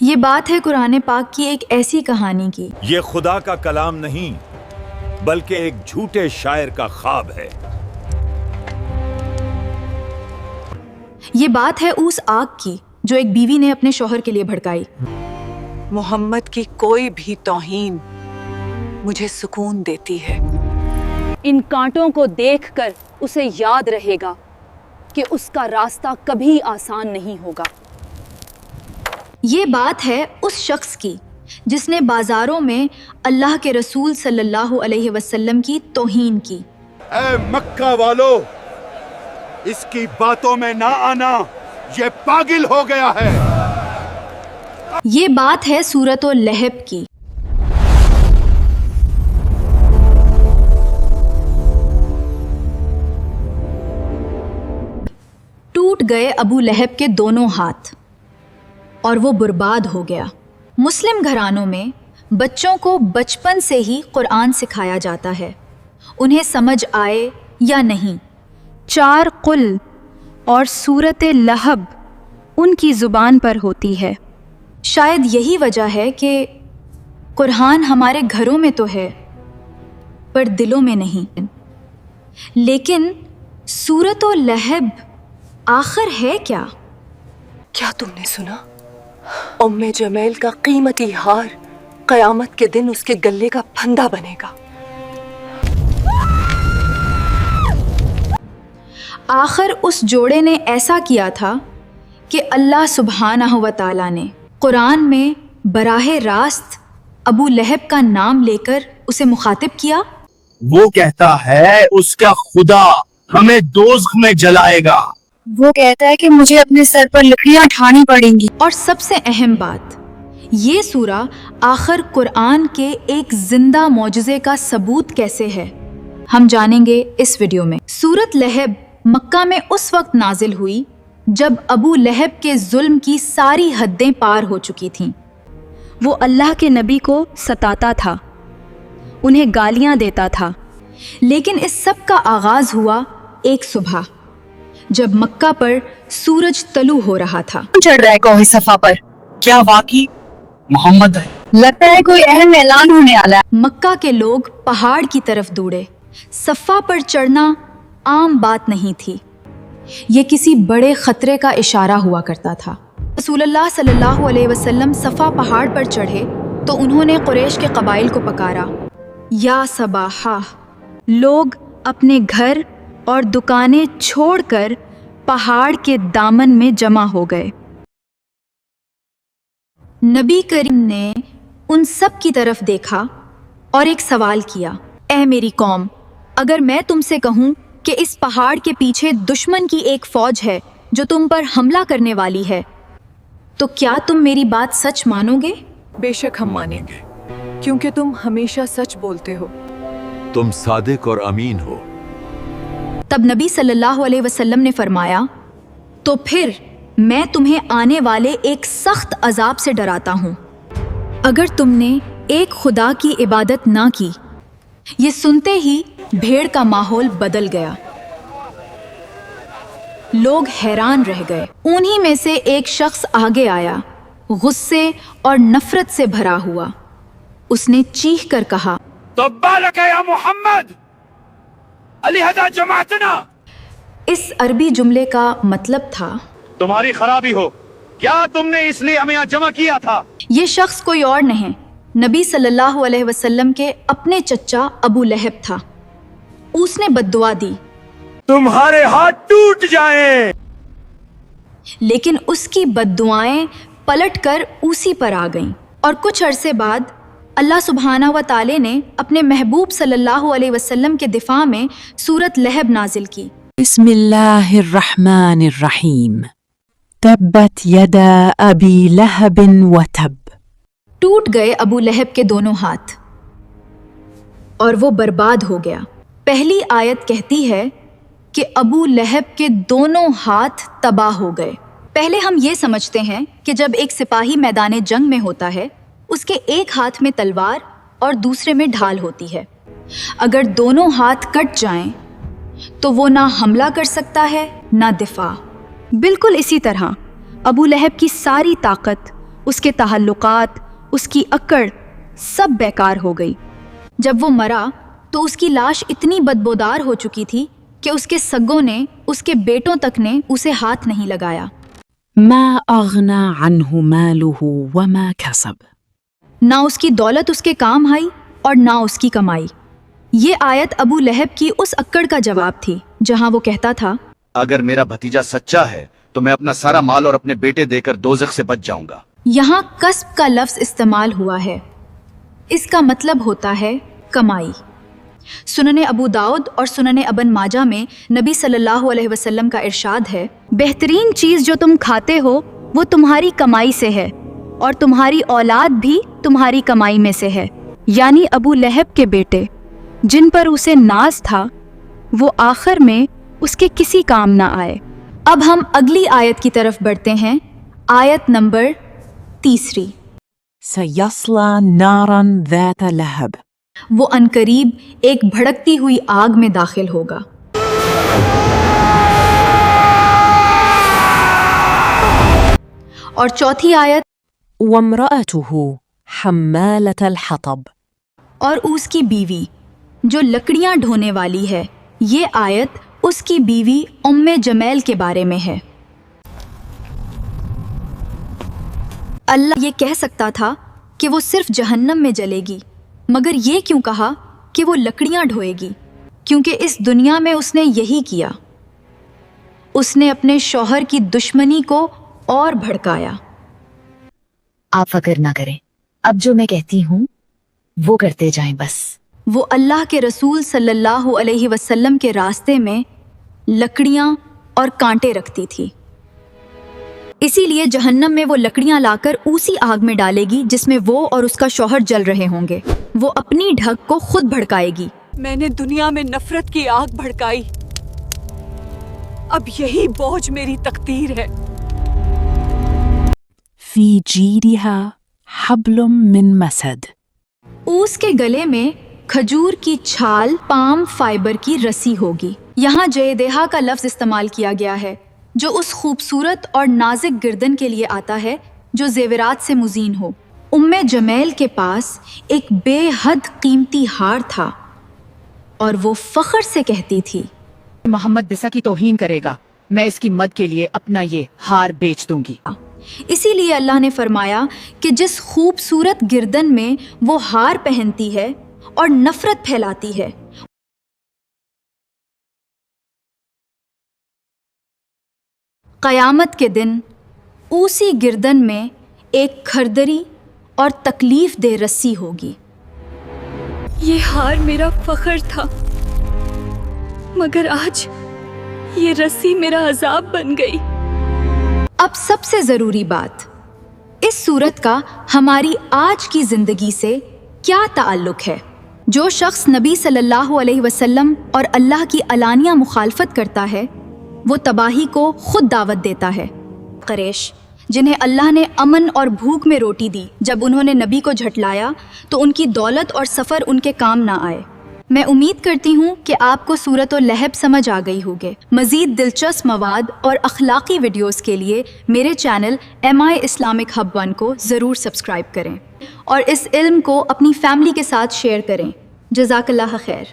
یہ بات ہے قرآن پاک کی ایک ایسی کہانی کی۔ یہ خدا کا کلام نہیں بلکہ ایک جھوٹے شاعر کا خواب ہے۔ یہ بات ہے اس آگ کی جو ایک بیوی نے اپنے شوہر کے لیے بھڑکائی۔ محمد کی کوئی بھی توہین مجھے سکون دیتی ہے۔ ان کانٹوں کو دیکھ کر اسے یاد رہے گا کہ اس کا راستہ کبھی آسان نہیں ہوگا۔ یہ بات ہے اس شخص کی جس نے بازاروں میں اللہ کے رسول صلی اللہ علیہ وسلم کی توہین کی۔ اے مکہ والو، اس کی باتوں میں نہ آنا، یہ پاگل ہو گیا ہے۔ یہ بات ہے سورۃ اللہب کی۔ ٹوٹ گئے ابو لہب کے دونوں ہاتھ اور وہ برباد ہو گیا۔ مسلم گھرانوں میں بچوں کو بچپن سے ہی قرآن سکھایا جاتا ہے، انہیں سمجھ آئے یا نہیں۔ 4 قل اور سورۃ لہب ان کی زبان پر ہوتی ہے۔ شاید یہی وجہ ہے کہ قرآن ہمارے گھروں میں تو ہے پر دلوں میں نہیں۔ لیکن سورۃ اللہب آخر ہے کیا؟ کیا تم نے سنا؟ ام جمیل کا قیمتی ہار قیامت کے دن اس کے گلے کا پھندا بنے گا۔ آخر اس جوڑے نے ایسا کیا تھا کہ اللہ سبحانہ و تعالیٰ نے قرآن میں براہ راست ابو لہب کا نام لے کر اسے مخاطب کیا۔ وہ کہتا ہے اس کا خدا ہمیں دوزخ میں جلائے گا۔ وہ کہتا ہے کہ مجھے اپنے سر پر لکڑیاں اٹھانی پڑیں گی۔ اور سب سے اہم بات، یہ سورہ آخر قرآن کے ایک زندہ معجزے کا ثبوت کیسے ہے، ہم جانیں گے اس ویڈیو میں۔ سورۃ لہب مکہ میں اس وقت نازل ہوئی جب ابو لہب کے ظلم کی ساری حدیں پار ہو چکی تھیں۔ وہ اللہ کے نبی کو ستاتا تھا، انہیں گالیاں دیتا تھا۔ لیکن اس سب کا آغاز ہوا ایک صبح جب مکہ پر سورج طلوع ہو رہا تھا۔ چڑھ رہا ہے کوہ صفا پر، کیا واقعی محمد ہے؟ لگتا ہے کوئی اہم اعلان ہونے والا ہے۔ مکہ کے لوگ پہاڑ کی طرف دوڑے۔ صفا پر چڑھنا عام بات نہیں تھی، یہ کسی بڑے خطرے کا اشارہ ہوا کرتا تھا۔ رسول اللہ صلی اللہ علیہ وسلم صفا پہاڑ پر چڑھے تو انہوں نے قریش کے قبائل کو پکارا، یا صباحا۔ لوگ اپنے گھر اور دکانیں چھوڑ کر پہاڑ کے دامن میں جمع ہو گئے۔ نبی کریم نے ان سب کی طرف دیکھا اور ایک سوال کیا، اے میری قوم، اگر میں تم سے کہوں کہ اس پہاڑ کے پیچھے دشمن کی ایک فوج ہے جو تم پر حملہ کرنے والی ہے تو کیا تم میری بات سچ مانو گے؟ بے شک ہم مانیں گے، کیونکہ تم ہمیشہ سچ بولتے ہو۔ تم صادق اور امین ہو۔ تب نبی صلی اللہ علیہ وسلم نے فرمایا، تو پھر میں تمہیں آنے والے ایک سخت عذاب سے ڈراتا ہوں اگر تم نے ایک خدا کی عبادت نہ کی۔ یہ سنتے ہی بھیڑ کا ماحول بدل گیا، لوگ حیران رہ گئے۔ انہی میں سے ایک شخص آگے آیا، غصے اور نفرت سے بھرا ہوا۔ اس نے چیخ کر کہا، تبالک یا محمد، علیحدہ جماعتنا۔ اس عربی جملے کا مطلب تھا، تمہاری خرابی ہو، کیا تم نے اس لیے ہمیں یہاں جمع کیا تھا؟ یہ شخص کوئی اور نہیں، نبی صلی اللہ علیہ وسلم کے اپنے چچا ابو لہب تھا۔ اس نے بد دعا دی، تمہارے ہاتھ ٹوٹ جائیں۔ لیکن اس کی بد دعائیں پلٹ کر اسی پر آ گئیں، اور کچھ عرصے بعد اللہ سبحانہ و تعالی نے اپنے محبوب صلی اللہ علیہ وسلم کے دفاع میں سورۃ لہب نازل کی۔ بسم اللہ الرحمن الرحیم۔ تبت یدا ابی لہب وتب۔ ٹوٹ گئے ابو لہب کے دونوں ہاتھ اور وہ برباد ہو گیا۔ پہلی آیت کہتی ہے کہ ابو لہب کے دونوں ہاتھ تباہ ہو گئے۔ پہلے ہم یہ سمجھتے ہیں کہ جب ایک سپاہی میدان جنگ میں ہوتا ہے، اس کے ایک ہاتھ میں تلوار اور دوسرے میں ڈھال ہوتی ہے۔ اگر دونوں ہاتھ کٹ جائیں تو وہ نہ حملہ کر سکتا ہے نہ دفاع۔ بالکل اسی طرح ابو لہب کی ساری طاقت اس کے تعلقات، اس کی اکڑ سب بیکار ہو گئی۔ جب وہ مرا تو اس کی لاش اتنی بدبودار ہو چکی تھی کہ اس کے سگوں نے، اس کے بیٹوں تک نے اسے ہاتھ نہیں لگایا۔ ما أغنى عنه ماله وما كسب. نہ اس کی دولت اس کے کام آئی اور نہ اس کی کمائی۔ یہ آیت ابو لہب کی اس اکڑ کا جواب تھی جہاں وہ کہتا تھا، اگر میرا بھتیجا سچا ہے تو میں اپنا سارا مال اور اپنے بیٹے دے کر دوزخ سے بچ جاؤں گا۔ یہاں کسب کا لفظ استعمال ہوا ہے، اس کا مطلب ہوتا ہے کمائی۔ سنن ابو داؤد اور سنن ابن ماجہ میں نبی صلی اللہ علیہ وسلم کا ارشاد ہے، بہترین چیز جو تم کھاتے ہو وہ تمہاری کمائی سے ہے، اور تمہاری اولاد بھی تمہاری کمائی میں سے ہے۔ یعنی ابو لہب کے بیٹے جن پر اسے ناز تھا وہ آخر میں اس کے کسی کام نہ آئے۔ اب ہم اگلی آیت کی طرف بڑھتے ہیں، آیت نمبر 3۔ سيصلى نارا ذات لهب. وہ عنقریب ایک بھڑکتی ہوئی آگ میں داخل ہوگا۔ اور چوتھی آیت، وامرأته حمالة الحطب. اور اس کی بیوی جو لکڑیاں ڈھونے والی ہے۔ یہ آیت اس کی بیوی ام جمیل کے بارے میں ہے۔ اللہ یہ کہہ سکتا تھا کہ وہ صرف جہنم میں جلے گی، مگر یہ کیوں کہا کہ وہ لکڑیاں ڈھوئے گی؟ کیونکہ اس دنیا میں اس نے یہی کیا، اس نے اپنے شوہر کی دشمنی کو اور بھڑکایا۔ آپ فکر نہ کریں، اب جو میں کہتی ہوں وہ کرتے جائیں بس۔ وہ اللہ کے رسول صلی اللہ علیہ وسلم کے راستے میں لکڑیاں اور کانٹے رکھتی تھی، اسی لیے جہنم میں وہ لکڑیاں لا کر اسی آگ میں ڈالے گی جس میں وہ اور اس کا شوہر جل رہے ہوں گے۔ وہ اپنی ڈھک کو خود بھڑکائے گی۔ میں نے دنیا میں نفرت کی آگ بھڑکائی، اب یہی بوجھ میری تقدیر ہے۔ في جيدها حبل من مسد. اس کے گلے میں کھجور کی چھال پام فائبر کی رسی ہوگی۔ یہاں جیدہا کا لفظ استعمال کیا گیا ہے جو اس خوبصورت اور نازک گردن کے لیے آتا ہے جو زیورات سے مزین ہو۔ ام جمیل کے پاس ایک بے حد قیمتی ہار تھا اور وہ فخر سے کہتی تھی، محمد بسا کی توہین کرے گا، میں اس کی مد کے لیے اپنا یہ ہار بیچ دوں گی۔ اسی لیے اللہ نے فرمایا کہ جس خوبصورت گردن میں وہ ہار پہنتی ہے اور نفرت پھیلاتی ہے، قیامت کے دن اسی گردن میں ایک کھردری اور تکلیف دہ رسی ہوگی۔ یہ ہار میرا فخر تھا، مگر آج یہ رسی میرا عذاب بن گئی۔ اب سب سے ضروری بات، اس صورت کا ہماری آج کی زندگی سے کیا تعلق ہے؟ جو شخص نبی صلی اللہ علیہ وسلم اور اللہ کی علانیہ مخالفت کرتا ہے وہ تباہی کو خود دعوت دیتا ہے۔ قریش جنہیں اللہ نے امن اور بھوک میں روٹی دی، جب انہوں نے نبی کو جھٹلایا تو ان کی دولت اور سفر ان کے کام نہ آئے۔ میں امید کرتی ہوں کہ آپ کو سورۃ اللہب سمجھ آ گئی ہوگی۔ مزید دلچسپ مواد اور اخلاقی ویڈیوز کے لیے میرے چینل MI اسلامک ہب 1 کو ضرور سبسکرائب کریں اور اس علم کو اپنی فیملی کے ساتھ شیئر کریں۔ جزاک اللہ خیر۔